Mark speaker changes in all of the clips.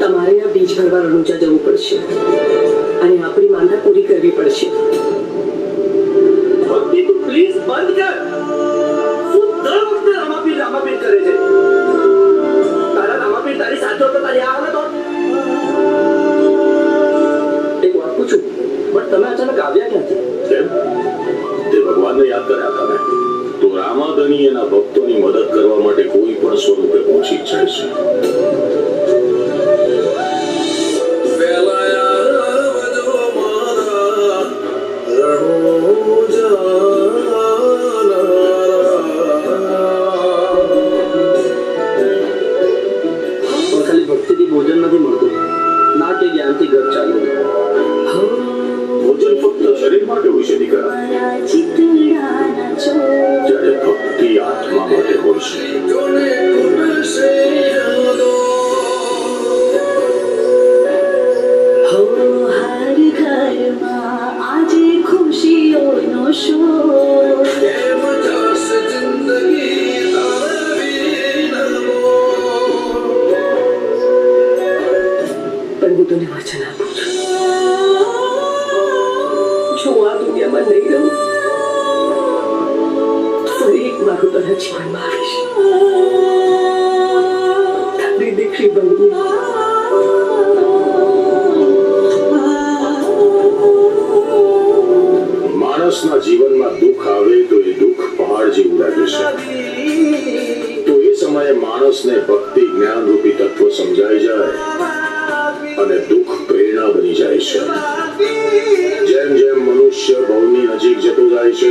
Speaker 1: તમારે આ બીજ ભરવા રણુજા જવું પડશે અને આપણી માંદા પૂરી કરવી પડશે.
Speaker 2: ભક્તિ તું પ્લીઝ બંધ કર. શું દર વખતે રામાપીર કરે છે? તારા રામાપીર તારી સાથે તો તારી આ હાલત હોત. એક વાત પૂછું, પણ તમે અચાનક આવ્યા ક્યાંથી?
Speaker 3: કેમ? તે ભગવાનને યાદ કર્યા હતા ને? તો રામાધની એના ભક્તોની મદદ કરવા માટે કોઈ પણ સ્વરૂપે પહોંચી જ જાય છે.
Speaker 2: ખાલી ભક્તિથી ભોજન નથી મળતું, નાટ્ય જ્ઞાનથી ઘર ચાલે.
Speaker 3: ભોજન ફક્ત શરીર માટે હોય છે દીકરા, જ્યારે ભક્તિ આત્મા માટે હોય છે.
Speaker 4: હર ઘરમાં આજે ખુશીઓનો શોર.
Speaker 1: પણ હું તને વચન આપું છું, જો આ દુનિયામાં નહીં રહું, ફરી એક વાર હું તારા જીવનમાં આવીશ, તારી દીકરી બની.
Speaker 3: માણસના જીવનમાં દુઃખ આવે તો એ દુઃખ પહાડ જેવું લાગે છે. તો એ સમયે માણસને ભક્તિ જ્ઞાન રૂપી તત્વ સમજાઈ જાય અને દુઃખ પ્રેરણા બની જાય છે. જેમ જેમ મનુષ્ય ભવની નજીક જતો જાય છે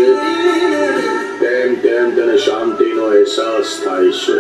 Speaker 3: તેમ તેમ તેને શાંતિનો અહેસાસ થાય છે.